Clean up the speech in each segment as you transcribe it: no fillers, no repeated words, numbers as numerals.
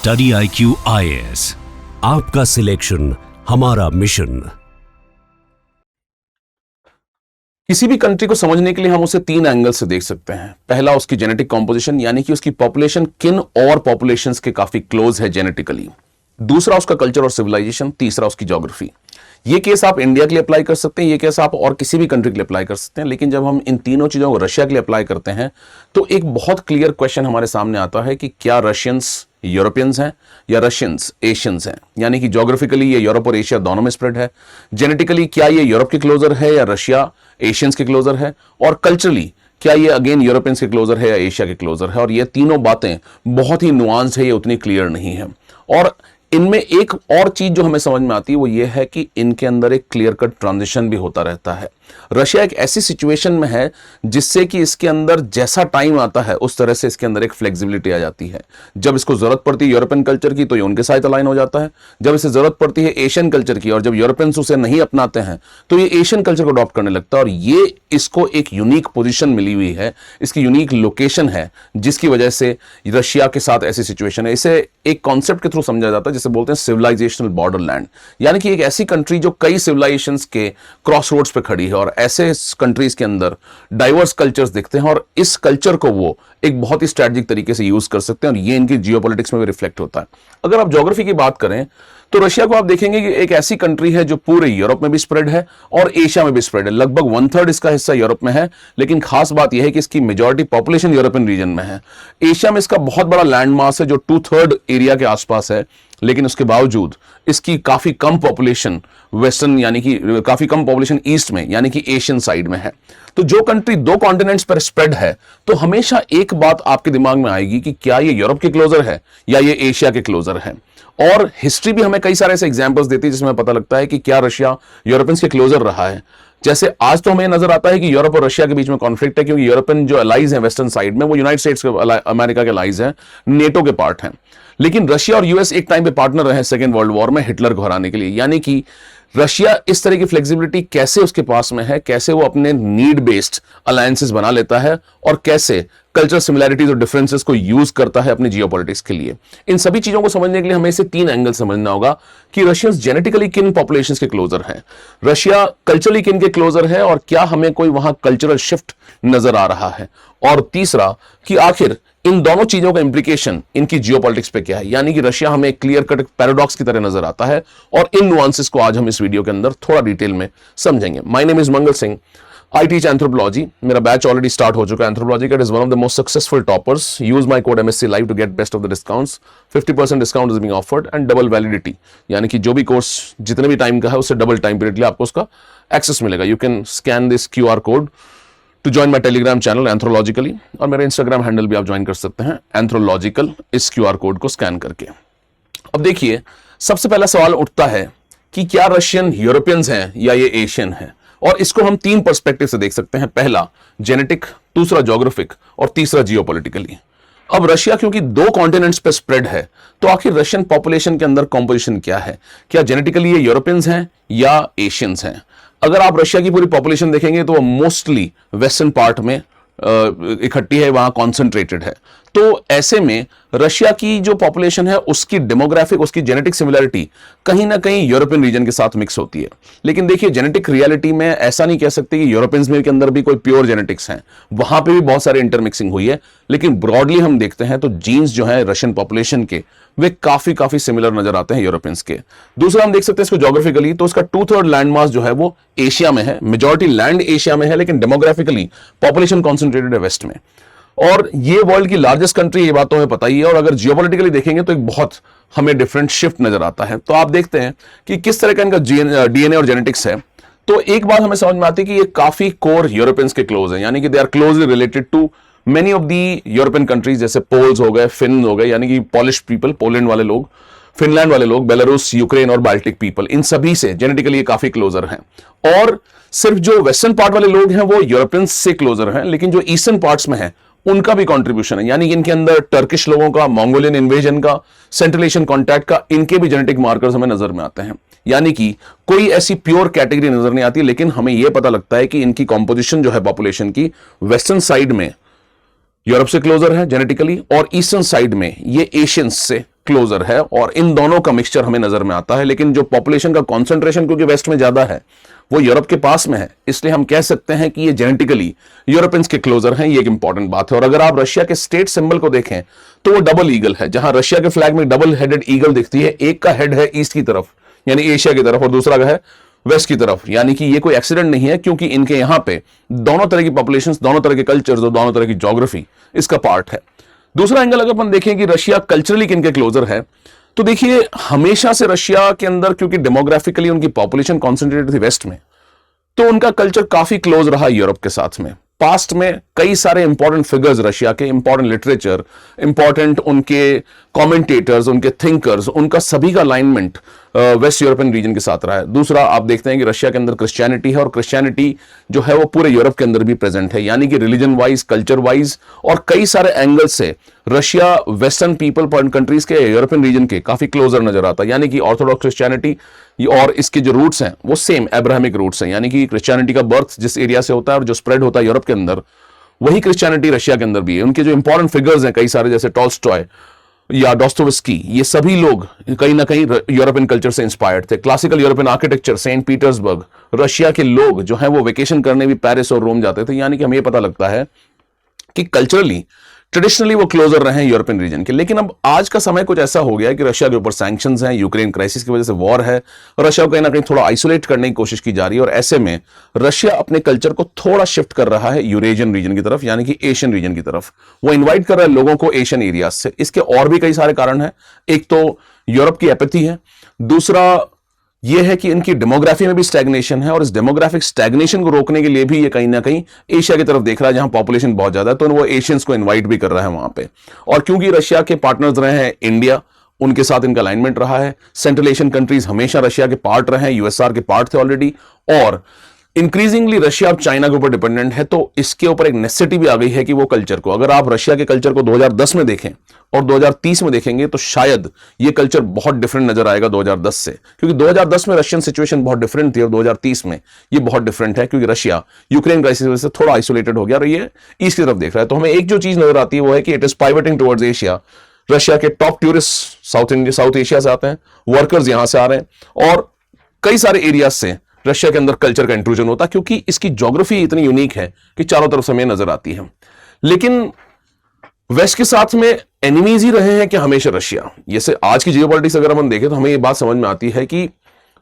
Study IQ IAS, आपका selection हमारा mission. किसी भी कंट्री को समझने के लिए हम उसे तीन एंगल से देख सकते हैं। पहला, उसकी जेनेटिक कॉम्पोजिशन, यानी कि उसकी पॉपुलेशन किन और पॉपुलेशंस के काफी क्लोज है जेनेटिकली। दूसरा, उसका कल्चर और सिविलाइजेशन। तीसरा, उसकी ज्योग्राफी। ये केस आप इंडिया के लिए अप्लाई कर सकते हैं, ये केस आप और किसी भी कंट्री के लिए अप्लाई कर सकते हैं। लेकिन जब हम इन तीनों चीजों को रशिया के लिए अप्लाई करते हैं तो एक बहुत क्लियर क्वेश्चन हमारे सामने आता है कि क्या रशियंस यूरोपियंस हैं या रशियंस एशियंस हैं, यानी कि ज्योग्राफिकली ये यूरोप और एशिया दोनों में स्प्रेड है। जेनेटिकली क्या ये यूरोप के क्लोजर है या रशिया एशियंस के क्लोजर है, और कल्चरली क्या ये अगेन यूरोपियंस के क्लोजर है या एशिया के क्लोजर है। और ये तीनों बातें बहुत ही नुआंस है, ये उतनी क्लियर नहीं है। और इनमें एक और चीज जो हमें समझ में आती है वो ये है कि इनके अंदर एक क्लियर कट ट्रांजिशन भी होता रहता है। रशिया एक ऐसी सिचुएशन में है जिससे कि इसके अंदर जैसा टाइम आता है उस तरह से इसके अंदर एक फ्लेक्सिबिलिटी आ जाती है। जब इसको जरूरत पड़ती है यूरोपियन कल्चर की तो ये उनके साथ अलाइन हो जाता है, जब इसे जरूरत पड़ती है एशियन कल्चर की और जब यूरोपियंस उसे नहीं अपनाते हैं तो ये एशियन कल्चर को अडॉप्ट करने लगता है। और ये इसको एक यूनिक पोजीशन मिली हुई है, इसकी यूनिक लोकेशन है जिसकी वजह से रशिया के साथ ऐसी सिचुएशन है। इसे एक कॉन्सेप्ट के थ्रू समझा जाता है जिसे बोलते हैं सिविलाइजेशनल बॉर्डरलैंड, यानी कि एक ऐसी कंट्री जो कई सिविलाइजेशंस के क्रॉस रोड्स पे खड़ी है और ऐसे कंट्रीज के अंदर डाइवर्स कल्चर्स दिखते हैं और इस कल्चर को वो एक बहुत ही स्ट्रेटेजिक तरीके से यूज कर सकते हैं और ये इनकी जियोपॉलिटिक्स में भी रिफ्लेक्ट होता है। अगर आप ज्योग्राफी की बात करें तो रशिया को आप देखेंगे कि एक ऐसी कंट्री है जो पूरे यूरोप में भी स्प्रेड है और एशिया में भी स्प्रेड है। लगभग 1/3 इसका हिस्सा यूरोप में है, लेकिन खास बात यह है कि इसकी मेजॉरिटी पॉपुलेशन यूरोपियन रीजन में है। एशिया में इसका बहुत बड़ा लैंड मास है जो 2/3 एरिया के आसपास है, लेकिन उसके बावजूद इसकी काफी कम पॉपुलेशन वेस्टर्न यानी कि काफी कम पॉपुलेशन ईस्ट में यानी कि एशियन साइड में है। तो जो कंट्री दो कॉन्टिनेंट्स पर स्प्रेड है तो हमेशा एक बात आपके दिमाग में आएगी कि क्या ये यूरोप के क्लोजर है या ये एशिया के क्लोजर है। और हिस्ट्री भी हमें कई सारे ऐसे एग्जांपल्स देती है जिसमें पता लगता है कि क्या रशिया यूरोपियंस के क्लोजर रहा है। जैसे आज तो हमें नजर आता है कि यूरोप और रशिया के बीच में कॉन्फ्लिक्ट है, क्योंकि यूरोपियन जो अलाइज हैं वेस्टर्न साइड में वो यूनाइटेड स्टेट्स के अमेरिका के अलाइज हैं, नेटो के पार्ट हैं। लेकिन रशिया और यूएस एक टाइम पे पार्टनर रहे सेकेंड वर्ल्ड वॉर में हिटलर को हराने के लिए। यानी कि रशिया इस तरह की फ्लेक्सिबिलिटी कैसे उसके पास में है, कैसे वो अपने नीड बेस्ड अलायंसेस बना लेता है और कैसे कल्चरल सिमिलैरिटीज और डिफरेंसेस को यूज करता है अपनी जियोपॉलिटिक्स के लिए। इन सभी चीजों को समझने के लिए हमें इसे तीन एंगल समझना होगा कि रशियंस जेनेटिकली किन पॉपुलेशंस के क्लोजर हैं, रशिया कल्चरली किन के क्लोजर है और क्या हमें कोई वहां कल्चरल शिफ्ट नजर आ रहा है, और तीसरा कि आखिर इन दोनों चीजों का इंप्लीकेशन इनकी जियोपॉलिटिक्स पे क्या है। यानी कि रशिया हमें एक क्लियर कट पैराडॉक्स की तरह नजर आता है और इन नुआंसेस को आज हम इस वीडियो के अंदर थोड़ा डिटेल में समझेंगे। My name is Mangal Singh, I teach anthropology. मेरा बैच ऑलरेडी स्टार्ट हो चुका है एंथ्रोपोलॉजी का। It is one of the most successful toppers. Use my code MSc Live to get best of the discounts. 50% discount is being offered and double validity, यानी कि जो भी course जितने भी टाइम का है उससे डबल टाइम पीरियड के लिए आपको उसका एक्सेस मिलेगा। You can scan this QR code to join my telegram channel anthrologically, और मेरा इंस्टाग्राम हैंडल भी आप ज्वाइन कर सकते हैं एंथ्रोलॉजिकल, इस QR कोड को स्कैन करके। अब देखिए, सबसे पहला सवाल उठता है कि क्या रशियन यूरोपियंस हैं या ये एशियन हैं, और इसको हम तीन पर्सपेक्टिव से देख सकते हैं। पहला जेनेटिक, दूसरा ज्योग्राफिक और तीसरा जियोपॉलिटिकली। अब रशिया क्योंकि दो कॉन्टिनेंट्स पे स्प्रेड है तो आखिर रशियन पॉपुलेशन के अंदर कॉम्पोजिशन क्या है, क्या जेनेटिकली ये यूरोपियंस हैं या एशियंस हैं। अगर आप रशिया की पूरी पॉपुलेशन देखेंगे तो वो मोस्टली वेस्टर्न पार्ट में इकट्ठी है, वहां कॉन्सेंट्रेटेड है। तो ऐसे में रशिया की जो पॉपुलेशन है उसकी डेमोग्राफिक, उसकी जेनेटिक सिमिलरिटी कहीं ना कहीं यूरोपियन रीजन के साथ मिक्स होती है। लेकिन देखिए, जेनेटिक रियलिटी में ऐसा नहीं कह सकते कि यूरोपियंस में के अंदर भी कोई प्योर जेनेटिक्स हैं, वहां पे भी बहुत सारे इंटरमिक्सिंग हुई है। लेकिन ब्रॉडली हम देखते हैं तो जीन्स जो है रशियन पॉपुलेशन के वे काफी सिमिलर नजर आते हैं यूरोपियंस के। दूसरा हम देख सकते हैं इसको ज्योग्राफिकली, तो उसका 2/3 लैंड मास जो है वो एशिया में है, मेजॉरिटी लैंड एशिया में है, लेकिन डेमोग्राफिकली पॉपुलेशन कॉन्सेंट्रेटेड है वेस्ट में। और ये वर्ल्ड की लार्जेस्ट कंट्री, ये बात तो हमें पता ही है। और अगर जियोपॉलिटिकली देखेंगे तो एक बहुत हमें डिफरेंट शिफ्ट नजर आता है। तो आप देखते हैं कि किस तरह का इनका DNA और जेनेटिक्स है। तो एक बात हमें समझ में आती है कि ये काफी कोर यूरोपियंस के क्लोज है, यानी कि they are closely related to many of the European countries, जैसे पोल्स हो गए, फिन हो गए यानी कि पॉलिश पीपल, पोलैंड वाले लोग, फिनलैंड वाले लोग, बेलारूस, यूक्रेन और बाल्टिक पीपल, इन सभी से जेनेटिकली ये काफी क्लोजर हैं। और सिर्फ जो वेस्टर्न पार्ट वाले लोग हैं वो यूरोपियंस से क्लोजर हैं, लेकिन जो ईस्टर्न पार्ट्स में है उनका भी कंट्रीब्यूशन है। यानी कि इनके अंदर टर्किश लोगों का, मंगोलियन इन्वेजन का, सेंट्रल एशियन कॉन्टैक्ट का, इनके भी जेनेटिक मार्कर्स हमें नजर में आते हैं। यानी कि कोई ऐसी प्योर कैटेगरी नजर नहीं आती, लेकिन हमें यह पता लगता है कि इनकी कॉम्पोजिशन जो है पॉपुलेशन की वेस्टर्न साइड में यूरोप से क्लोजर है जेनेटिकली, और ईस्टर्न साइड में ये एशियंस से क्लोजर है और इन दोनों का मिक्सचर हमें नजर में आता है। लेकिन जो पॉपुलेशन का कॉन्सेंट्रेशन क्योंकि वेस्ट में ज्यादा है वो यूरोप के पास में है, इसलिए हम कह सकते हैं कि ये जेनेटिकली यूरोपियंस के क्लोजर हैं। ये एक इंपॉर्टेंट बात है। और अगर आप रशिया के स्टेट सिंबल को देखें तो वो डबल ईगल है। जहां रशिया के फ्लैग में डबल हेडेड ईगल दिखती है, एक का हेड है ईस्ट की तरफ यानी एशिया की तरफ और दूसरा का है वेस्ट की तरफ, यानी कि ये कोई एक्सीडेंट नहीं है क्योंकि इनके यहां पे दोनों तरह की पॉपुलेशंस, दोनों तरह के कल्चर्स और दोनों तरह की ज्योग्राफी इसका पार्ट है। दूसरा एंगल अगर अपन देखें कि रशिया कल्चरली किनके क्लोजर है, तो देखिए हमेशा से रशिया के अंदर क्योंकि डेमोग्राफिकली उनकी पॉपुलेशन कॉन्सेंट्रेटेड थी वेस्ट में, तो उनका कल्चर काफी क्लोज रहा यूरोप के साथ में। पास्ट में कई सारे इंपॉर्टेंट फिगर्स रशिया के, इंपॉर्टेंट लिटरेचर, इंपॉर्टेंट उनके कमेंटेटर्स, उनके थिंकर्स, उनका सभी का अलाइनमेंट वेस्ट यूरोपियन रीजन के साथ रहा है। दूसरा आप देखते हैं कि रशिया के अंदर क्रिश्चियनिटी है और क्रिश्चियनिटी जो है वो पूरे यूरोप के अंदर भी प्रेजेंट है, यानी कि रिलीजन वाइज, कल्चर वाइज और कई सारे एंगल से रशिया वेस्टर्न पीपल कंट्रीज के यूरोपियन रीजन के काफी क्लोजर नजर आता है। यानी कि ऑर्थोडॉक्स क्रिश्चियनिटी और इसके जो रूट्स हैं वो सेम एब्राहमिक रूट्स हैं, यानी कि क्रिश्चियनिटी का बर्थ जिस एरिया से होता है और जो स्प्रेड होता है यूरोप के अंदर, वही क्रिश्चियनिटी रशिया के अंदर भी है। उनके जो इंपॉर्टेंट फिगर्स हैं कई सारे, जैसे टॉल्स्टॉय या डॉस्टोवस्की, ये सभी लोग कहीं ना कहीं यूरोपियन कल्चर से इंस्पायर्ड थे। Classical European architecture, Saint Petersburg, Russia के लोग जो हैं वो वेकेशन करने भी पेरिस और रोम जाते थे। यानी कि हमें ये पता लगता है कि कल्चरली ट्रेडिशनली वो क्लोजर रहे हैं यूरोपियन रीजन के। लेकिन अब आज का समय कुछ ऐसा हो गया कि रशिया के ऊपर सैंक्शंस हैं, यूक्रेन क्राइसिस की वजह से वॉर है, रशिया को कहीं ना कहीं थोड़ा आइसोलेट करने की कोशिश की जा रही है और ऐसे में रशिया अपने कल्चर को थोड़ा शिफ्ट कर रहा है यूरेशियन रीजन की तरफ, यानी कि एशियन रीजन की तरफ। वो इन्वाइट कर रहा है लोगों को एशियन एरियाज से। इसके और भी कई सारे कारण हैं। एक तो यूरोप की एपैथी है, दूसरा यह है कि इनकी डेमोग्राफी में भी स्टैग्नेशन है और इस डेमोग्राफिक स्टैग्नेशन को रोकने के लिए भी ये कहीं ना कहीं एशिया की तरफ देख रहा है जहां पॉपुलेशन बहुत ज्यादा है, तो वो एशियंस को इनवाइट भी कर रहा है वहां पे। और क्योंकि रशिया के पार्टनर्स रहे हैं इंडिया, उनके साथ इनका अलाइनमेंट रहा है। सेंट्रल एशियन कंट्रीज हमेशा रशिया के पार्ट रहे हैं, यूएसआर के पार्ट थे ऑलरेडी, और इंक्रीजिंगली रशिया अब चाइना के ऊपर डिपेंडेंट है। तो इसके ऊपर एक नेसेसिटी भी आ गई है कि वो कल्चर को, अगर आप रशिया के कल्चर को 2010 में देखें और 2030 में देखेंगे तो शायद ये कल्चर बहुत डिफरेंट नजर आएगा 2010 से, क्योंकि 2010 में रशियन सिचुएशन बहुत डिफरेंट थी और 2030 में ये बहुत डिफरेंट है क्योंकि रशिया यूक्रेन क्राइसिस की वजह से थोड़ा आइसोलेटेड हो गया और ये ईस्ट की तरफ देख रहा है। तो हमें एक जो चीज नजर आती है वो है कि it is pivoting towards Asia. Russia के टॉप टूरिस्ट साउथ एशिया से आते हैं, वर्कर्स यहां से आ रहे हैं और कई सारे एरियाज से रशिया के अंदर कल्चर का इंट्रूजन होता है क्योंकि इसकी ज्योग्राफी इतनी यूनिक है कि चारों तरफ से हमें नजर आती है। लेकिन वेस्ट के साथ में एनिमीज ही रहे हैं कि हमेशा रशिया। जैसे आज की जियोपॉलिटिक्स अगर हम देखें तो हमें ये बात समझ में आती है कि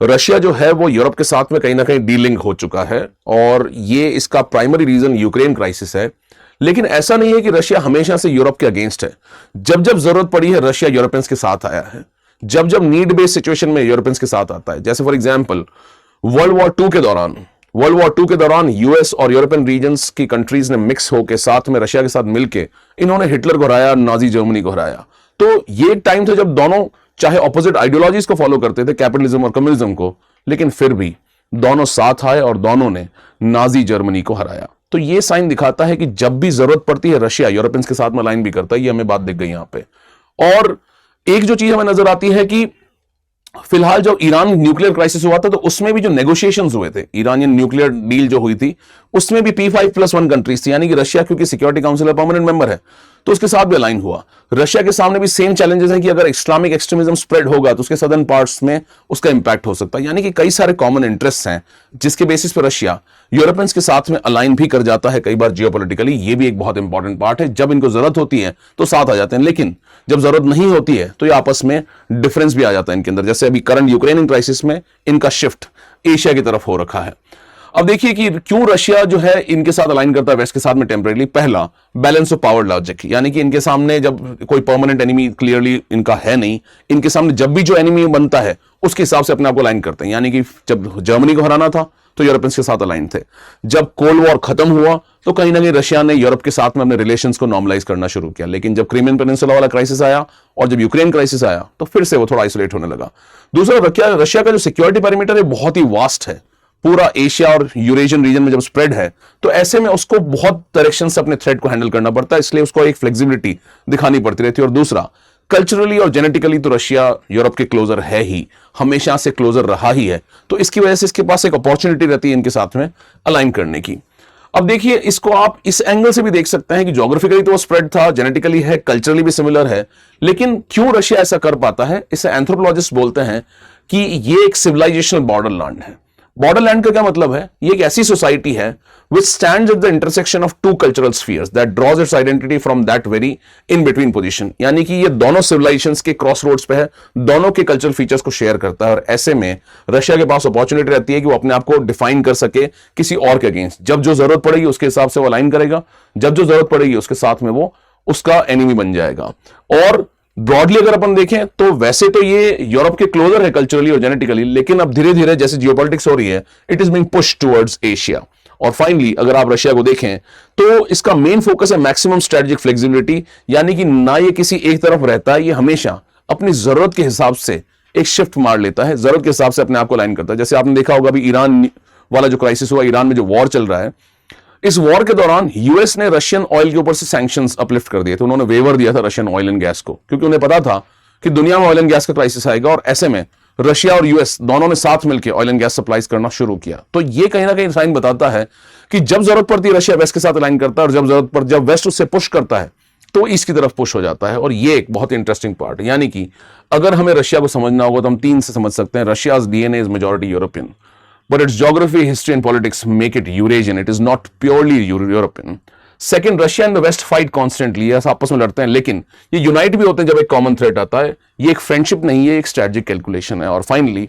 रशिया जो है वो यूरोप के साथ में कहीं ना कहीं डीलिंग हो चुका है और ये इसका प्राइमरी रीजन यूक्रेन क्राइसिस है। लेकिन ऐसा नहीं है कि रशिया हमेशा से यूरोप के अगेंस्ट है। जब जब जरूरत पड़ी है रशिया यूरोपियंस के साथ आया है, जब जब नीड बेस्ड सिचुएशन में यूरोपियंस के साथ आता है। जैसे फॉर एग्जांपल वर्ल्ड वॉर 2 के दौरान यूएस और यूरोपियन रीजन्स की कंट्रीज ने मिक्स होकर साथ में रशिया के साथ मिलकर इन्होंने हिटलर को हराया, नाजी जर्मनी को हराया। तो ये एक टाइम था जब दोनों चाहे ऑपोजिट आइडियोलॉजीज को फॉलो करते थे, कैपिटलिज्म और कम्युनिज्म को, लेकिन फिर भी दोनों साथ आए और दोनों ने नाजी जर्मनी को हराया। तो ये साइन दिखाता है कि जब भी जरूरत पड़ती है रशिया यूरोपियंस के साथ में अलाइन भी करता है। ये हमें बात दिख गई यहां पे। और एक जो चीज हमें नजर आती है कि फिलहाल जब ईरान न्यूक्लियर क्राइसिस हुआ था तो उसमें भी जो नेगोशिएशंस हुए थे, ईरानियन न्यूक्लियर डील जो हुई थी, उसमें भी P5+1 कंट्रीज थी, यानी कि रशिया क्योंकि सिक्योरिटी काउंसिल का परमानेंट मेंबर है तो उसके साथ भी अलाइन हुआ। रशिया के सामने भी सेम चैलेंजेस हैं कि अगर इस्लामिक एक्सट्रीमिज्म स्प्रेड होगा तो उसके सदर्न पार्ट्स में उसका इंपैक्ट हो सकता है। यानी कि कई सारे कॉमन इंटरेस्ट हैं जिसके बेसिस पर रशिया यूरोपियंस के साथ में अलाइन भी कर जाता है कई बार जियोपॉलिटिकली। ये भी एक बहुत इंपॉर्टेंट पार्ट है। जब इनको जरूरत होती है तो साथ आ जाते हैं, लेकिन जब जरूरत नहीं होती है तो ये आपस में डिफरेंस भी आ जाता है इनके अंदर। जैसे अभी करंट यूक्रेन क्राइसिस में इनका शिफ्ट एशिया की तरफ हो रखा है। अब देखिए कि क्यों रशिया जो है इनके साथ अलाइन करता है वेस्ट के साथ में टेम्परेरी। पहला, बैलेंस ऑफ पावर लॉजिक, यानी कि इनके सामने जब कोई परमानेंट एनिमी क्लियरली इनका है नहीं, इनके सामने जब भी जो एनिमी बनता है उसके हिसाब से अपने आप को अलाइन करते हैं। यानी कि जब जर्मनी को हराना था तो यूरोपियंस के साथ अलाइन थे। जब कोल्ड वॉर खत्म हुआ तो कहीं ना कहीं रशिया ने यूरोप के साथ में अपने रिलेशंस को नॉर्मलाइज करना शुरू किया। लेकिन जब क्रीमियन पेनिनसुला वाला क्राइसिस आया और जब यूक्रेन क्राइसिस आया तो फिर से वो थोड़ा आइसोलेट होने लगा। दूसरा, रशिया का जो सिक्योरिटी पैरामीटर है बहुत ही वास्ट है। पूरा एशिया और यूरेशियन रीजन में जब स्प्रेड है तो ऐसे में उसको बहुत डायरेक्शन से अपने थ्रेट को हैंडल करना पड़ता है, इसलिए उसको एक फ्लेक्सिबिलिटी दिखानी पड़ती रहती है। और दूसरा, कल्चरली और जेनेटिकली तो रशिया यूरोप के क्लोजर है ही, हमेशा से क्लोजर रहा ही है। तो इसकी वजह से इसके पास एक अपॉर्चुनिटी रहती है इनके साथ में अलाइन करने की। अब देखिए, इसको आप इस एंगल से भी देख सकते हैं कि ज्योग्राफिकली तो वो स्प्रेड था, जेनेटिकली है, कल्चरली भी सिमिलर है, लेकिन क्यों रशिया ऐसा कर पाता है? इसे एंथ्रोपोलॉजिस्ट बोलते हैं कि ये एक सिविलाइजेशनल बॉर्डरलैंड है। बॉर्डरलैंड का क्या मतलब है? ये एक ऐसी सोसाइटी है which stands at the intersection of two cultural spheres that draws its identity from that very in between position। यानी कि ये दोनों सिविलाइजेशंस के क्रॉस रोड्स पे है, दोनों के कल्चरल फीचर्स को शेयर करता है, और ऐसे में रशिया के पास अपॉर्चुनिटी रहती है कि वो अपने आप को डिफाइन कर सके किसी और के अगेंस्ट। जब जो जरूरत पड़ेगी उसके हिसाब से वो अलाइन करेगा, जब जो जरूरत पड़ेगी उसके साथ में वो उसका एनिमी बन जाएगा। और ब्रॉडली अगर अपन देखें तो वैसे तो ये यूरोप के क्लोजर है कल्चरली और जेनेटिकली, लेकिन अब धीरे धीरे जैसे जियोपॉलिटिक्स हो रही है, it is being pushed towards Asia. और फाइनली अगर आप रशिया को देखें तो इसका मेन फोकस है मैक्सिमम स्ट्रेटेजिक फ्लेक्सिबिलिटी, यानी कि ना ये किसी एक तरफ रहता है, ये हमेशा अपनी जरूरत के हिसाब से एक शिफ्ट मार लेता है, जरूरत के हिसाब से अपने आप को लाइन करता है। जैसे आपने देखा होगा अभी ईरान वाला जो क्राइसिस हुआ, ईरान में जो वॉर चल रहा है, इस वॉर के दौरान यूएस ने रशियन ऑयल के ऊपर से सैंक्शंस अपलिफ्ट कर दिए थे। उन्होंने वेवर दिया था रशियन ऑयल एंड गैस को, क्योंकि उन्हें पता था कि दुनिया में ऑयल एंड गैस का क्राइसिस आएगा, और ऐसे में रशिया और यूएस दोनों ने साथ मिलकर ऑयल एंड गैस सप्लाईज करना शुरू किया। तो ये कहीं ना कहीं साइन बताता है कि जब जरूरत पड़ती है रशिया वेस्ट के साथ अलाइन करता है, और जब जरूरत पर जब वेस्ट उससे पुश करता है तो ईस्ट की तरफ पुश हो जाता है। और ये एक बहुत इंटरेस्टिंग पार्ट है, यानी कि अगर हमें रशिया को समझना होगा तो हम तीन से समझ सकते हैं। Russia's DNA is majority European, but its geography, history and politics make it Eurasian. It is not purely European. Second, Russia and the West fight constantly. ये आपस में लड़ते हैं, लेकिन ये यूनाइट भी होते हैं जब एक कॉमन थ्रेट आता है। ये एक फ्रेंडशिप नहीं है, एक स्ट्रेटेजिक कैलकुलेशन है। और फाइनली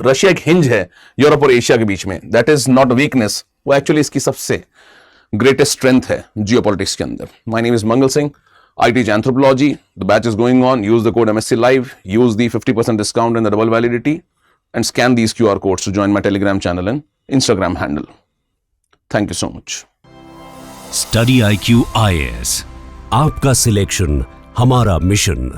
रशिया एक हिंज है यूरोप और एशिया के बीच में। दैट इज नॉट वीकनेस, वो एक्चुअली इसकी सबसे ग्रेटेस्ट स्ट्रेंथ है जियोपॉलिटिक्स के अंदर। My name is Mangal Singh, I teach anthropology. The batch is going on. Use the code MSC Live. Use the 50% discount and the double validity. And scan these QR codes to join my Telegram channel and Instagram handle. Thank you so much. Study IQ IAS, आपका selection हमारा mission.